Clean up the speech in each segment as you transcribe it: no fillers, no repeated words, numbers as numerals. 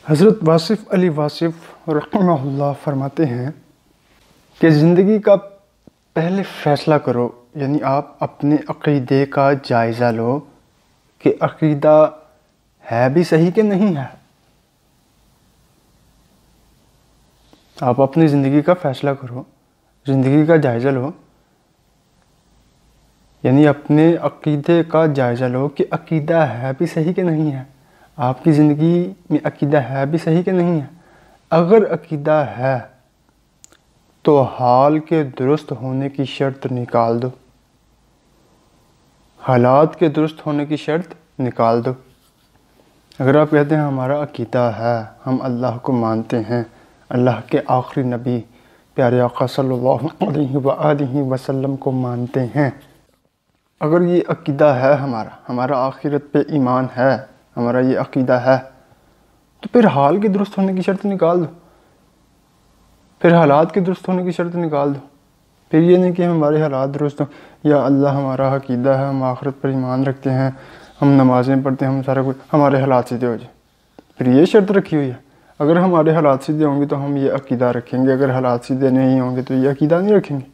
حضرت واصف علی واصف رحمہ اللہ فرماتے ہیں کہ زندگی کا پہلے فیصلہ کرو، یعنی آپ اپنے عقیدے کا جائزہ لو کہ عقیدہ ہے بھی صحیح کہ نہیں ہے۔ آپ اپنی زندگی کا فیصلہ کرو، زندگی کا جائزہ لو، یعنی اپنے عقیدے کا جائزہ لو کہ عقیدہ ہے بھی صحیح کہ نہیں ہے۔ آپ کی زندگی میں عقیدہ ہے بھی صحیح کہ نہیں ہے۔ اگر عقیدہ ہے تو حال کے درست ہونے کی شرط نکال دو، حالات کے درست ہونے کی شرط نکال دو۔ اگر آپ کہتے ہیں ہمارا عقیدہ ہے، ہم اللہ کو مانتے ہیں، اللہ کے آخری نبی پیارے آقا صلی اللہ علیہ وآلہ وسلم کو مانتے ہیں، اگر یہ عقیدہ ہے ہمارا آخرت پہ ایمان ہے، ہمارا یہ عقیدہ ہے، تو پھر حال کے درست ہونے کی شرط نکال دو، پھر حالات کے درست ہونے کی شرط نکال دو۔ پھر یہ نہیں کہ ہمارے حالات درست ہوں، یا اللہ ہمارا عقیدہ ہے، ہم آخرت پر ایمان رکھتے ہیں، ہم نمازیں پڑھتے ہیں، ہم سارا کچھ، ہمارے حالات سیدھے ہو جائیں۔ پھر یہ شرط رکھی ہوئی ہے، اگر ہمارے حالات سیدھے ہوں گے تو ہم یہ عقیدہ رکھیں گے، اگر حالات سیدھے نہیں ہوں گے تو یہ عقیدہ نہیں رکھیں گے۔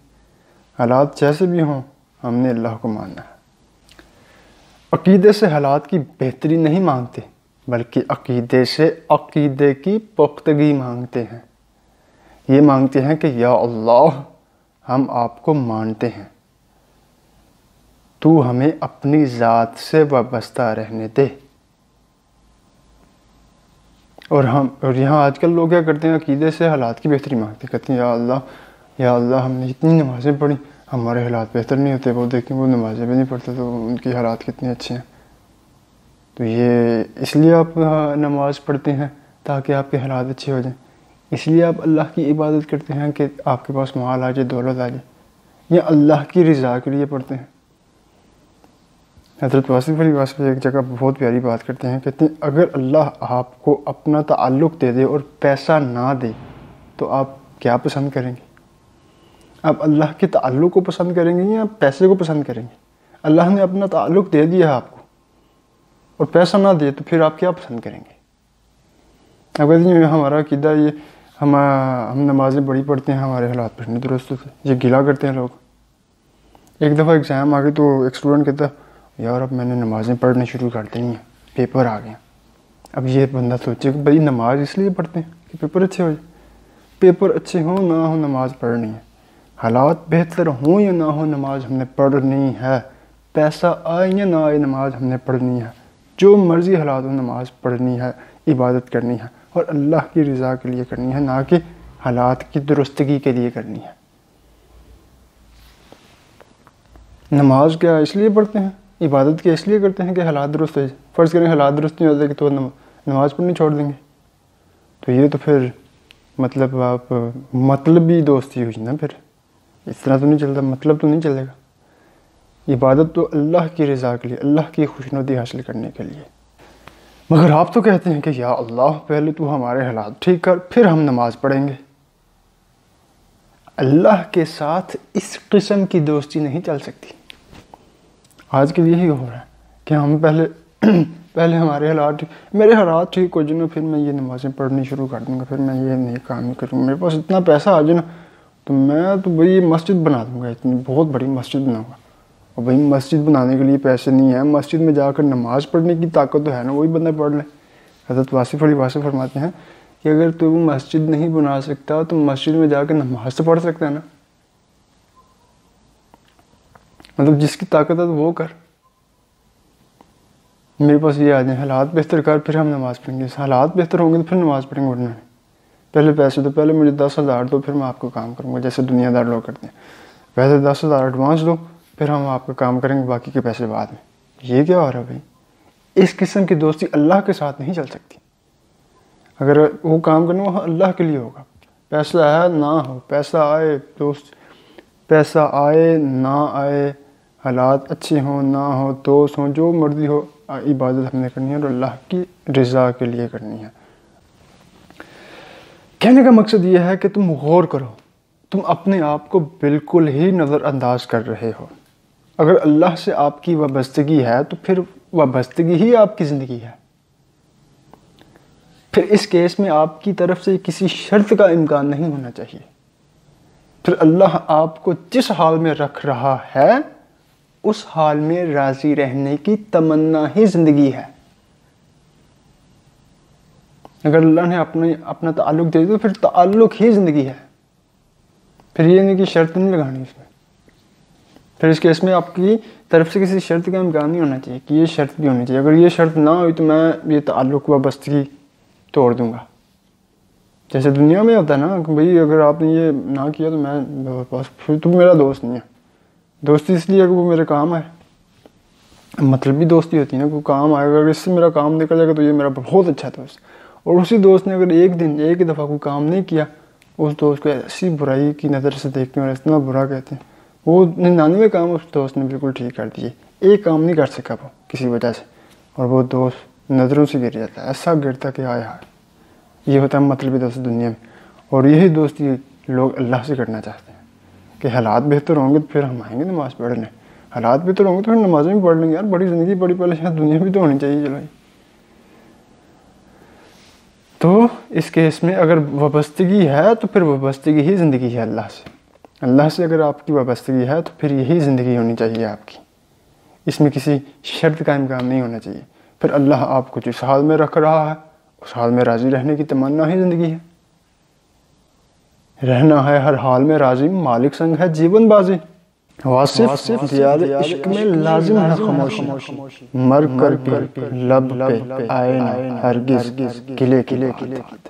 حالات جیسے بھی ہوں ہم نے اللہ کو ماننا ہے۔ عقیدے سے حالات کی بہتری نہیں مانگتے، بلکہ عقیدے سے عقیدے کی پختگی مانگتے ہیں۔ یہ مانگتے ہیں کہ یا اللہ ہم آپ کو مانتے ہیں، تو ہمیں اپنی ذات سے وابستہ رہنے دے۔ اور یہاں آج کل لوگ کیا کرتے ہیں، عقیدے سے حالات کی بہتری مانگتے ہیں، کہتے ہیں یا اللہ ہم نے اتنی نمازیں پڑھی، ہمارے حالات بہتر نہیں ہوتے، وہ دیکھیں وہ نمازیں بھی نہیں پڑھتے تو ان کی حالات کتنے اچھے ہیں۔ تو یہ اس لیے آپ نماز پڑھتے ہیں تاکہ آپ کے حالات اچھے ہو جائیں، اس لیے آپ اللہ کی عبادت کرتے ہیں کہ آپ کے پاس مال آ جائے، دولت آ جائے، یا اللہ کی رضا کے لیے پڑھتے ہیں۔ حضرت واصف علی واصف ایک جگہ بہت پیاری بات کرتے ہیں، کہتے ہیں اگر اللہ آپ کو اپنا تعلق دے دے اور پیسہ نہ دے تو آپ کیا پسند کریں گے؟ آپ اللہ کے تعلق کو پسند کریں گے یا پیسے کو پسند کریں گے؟ اللہ نے اپنا تعلق دے دیا ہے آپ کو اور پیسہ نہ دے تو پھر آپ کیا پسند کریں گے؟ اب کہتے ہیں ہمارا عقیدہ یہ ہم نمازیں بڑی پڑھتے ہیں، ہمارے حالات پر نہیں درست ہوتے، یہ گلا کرتے ہیں لوگ۔ ایک دفعہ ایگزام آ گئی تو ایک اسٹوڈنٹ کہتا یار اب میں نے نمازیں پڑھنے شروع کر دینی ہیں، پیپر آ گئے۔ اب یہ بندہ سوچے کہ بھائی نماز اس لیے پڑھتے ہیں کہ پیپر اچھے ہو جائے، پیپر اچھے ہوں نہ ہوں نماز پڑھنی ہے، حالات بہتر ہوں یا نہ ہوں نماز ہم نے پڑھنی ہے، پیسہ آئے یا نہ آئے نماز ہم نے پڑھنی ہے، جو مرضی حالات ہو نماز پڑھنی ہے، عبادت کرنی ہے، اور اللہ کی رضا کے لیے کرنی ہے، نہ کہ حالات کی درستگی کے لیے کرنی ہے۔ نماز کیا اس لیے پڑھتے ہیں، عبادت کیا اس لیے کرتے ہیں کہ حالات درست ہو جائے۔ فرض کریں حالات درست نہیں ہوتے کہ تو نماز پڑھنی چھوڑ دیں گے، تو یہ تو پھر مطلب آپ مطلبی دوستی ہوئی نا، پھر اس طرح تو نہیں چلتا، مطلب تو نہیں چلے گا۔ عبادت تو اللہ کی رضا کے لیے، اللہ کی خوشنودی حاصل کرنے کے لیے۔ مگر آپ تو کہتے ہیں کہ یا اللہ پہلے تو ہمارے حالات ٹھیک کر پھر ہم نماز پڑھیں گے۔ اللہ کے ساتھ اس قسم کی دوستی نہیں چل سکتی۔ آج کل یہی ہو رہا ہے کہ ہم پہلے ہمارے حالات میرے حالات ٹھیک ہو جائیں پھر میں یہ نمازیں پڑھنی شروع کر دوں گا، پھر میں یہ نئے کام کروں گا، میرے پاس اتنا پیسہ آ جائے نا تو میں تو بھائی مسجد بنا دوں گا، اتنی بہت بڑی مسجد بناؤں گا۔ اور بھائی مسجد بنانے کے لیے پیسے نہیں ہیں، مسجد میں جا کر نماز پڑھنے کی طاقت تو ہے نا، وہی بندہ پڑھ لے۔ حضرت واصف علی واصف فرماتے ہیں کہ اگر تو مسجد نہیں بنا سکتا تو مسجد میں جا کے نماز تو پڑھ سکتا ہے نا، مطلب جس کی طاقت ہے تو وہ کر۔ میرے پاس یہ آ جائیں حالات بہتر کر پھر ہم نماز پڑھیں گے، حالات بہتر ہوں گے تو پھر نماز پڑھیں گے، ورنہ نہیں۔ پہلے پیسے دو، پہلے مجھے 10,000 دو پھر میں آپ کو کام کروں گا، جیسے دنیا دار لوگ کرتے ہیں، پہلے 10,000 ایڈوانس دو پھر ہم آپ کا کام کریں گے، باقی کے پیسے بعد میں۔ یہ کیا ہو رہا ہے بھائی؟ اس قسم کی دوستی اللہ کے ساتھ نہیں چل سکتی۔ اگر وہ کام کرنا وہ اللہ کے لیے ہوگا، پیسہ ہے نہ ہو، پیسہ آئے دوست، پیسہ آئے نہ آئے، حالات اچھے ہوں نہ ہوں، دوست ہوں، جو مرضی ہو، عبادت ہم نے کرنی ہے اور اللہ کی رضا کے لیے کرنی ہے۔ کہنے کا مقصد یہ ہے کہ تم غور کرو، تم اپنے آپ کو بالکل ہی نظر انداز کر رہے ہو۔ اگر اللہ سے آپ کی وابستگی ہے تو پھر وابستگی ہی آپ کی زندگی ہے۔ پھر اس کیس میں آپ کی طرف سے کسی شرط کا امکان نہیں ہونا چاہیے. پھر اللہ آپ کو جس حال میں رکھ رہا ہے اس حال میں راضی رہنے کی تمنا ہی زندگی ہے. اگر اللہ نے اپنا تعلق دے دیا تو پھر تعلق ہی زندگی ہے. پھر یہ نہیں کہ شرط نہیں لگانی اس میں. پھر اس کیس میں آپ کی طرف سے کسی شرط کا امکان نہیں ہونا چاہیے کہ یہ شرط بھی ہونی چاہیے. اگر یہ شرط نہ ہوئی تو میں یہ تعلق وابستگی توڑ دوں گا. جیسے دنیا میں ہوتا ہے نا کہ بھائی اگر آپ نے یہ نہ کیا تو میں بس پھر تو میرا دوست نہیں ہے. دوستی اس لیے کہ وہ میرے کام آئے. مطلبی دوستی ہوتی ہے نا, کوئی کام آئے گا, اگر اس سے میرا کام نکل جائے گا تو یہ میرا بہت اچھا دوست. اور اسی دوست نے اگر ایک ہی دفعہ کوئی کام نہیں کیا, اس دوست کو ایسی برائی کی نظر سے دیکھتے ہیں اور اتنا برا کہتے ہیں. وہ 99 کام اس دوست نے بالکل ٹھیک کر دیے, ایک کام نہیں کر سکا وہ کسی وجہ سے, اور وہ دوست نظروں سے گر جاتا ہے. ایسا گرتا کہ آئے ہائے. یہ ہوتا ہے مطلبی دوست دنیا میں. اور یہی دوستی لوگ اللہ سے کرنا چاہتے ہیں کہ حالات بہتر ہوں گے تو پھر ہم آئیں گے نماز پڑھنے, حالات بہتر ہوں گے تو پھر نمازیں بھی پڑھ لیں گے. یار بڑی زندگی بڑی پریشان, دنیا بھی تو ہونی چاہیے. چلو تو اس کیس میں اگر وابستگی ہے تو پھر وابستگی ہی زندگی ہے اللہ سے. اللہ سے اگر آپ کی وابستگی ہے تو پھر یہی زندگی ہونی چاہیے آپ کی. اس میں کسی شرط کا امکان نہیں ہونا چاہیے. پھر اللہ آپ کو جس حال میں رکھ رہا ہے اس حال میں راضی رہنے کی تمنا ہی زندگی ہے. رہنا ہے ہر حال میں راضی, مالک سنگ ہے جیون بازی. واصف دیار عشق میں لازم ہے خاموشی, مر کر بھی لب پہ آئے نہ ہرگز گلے کی بات.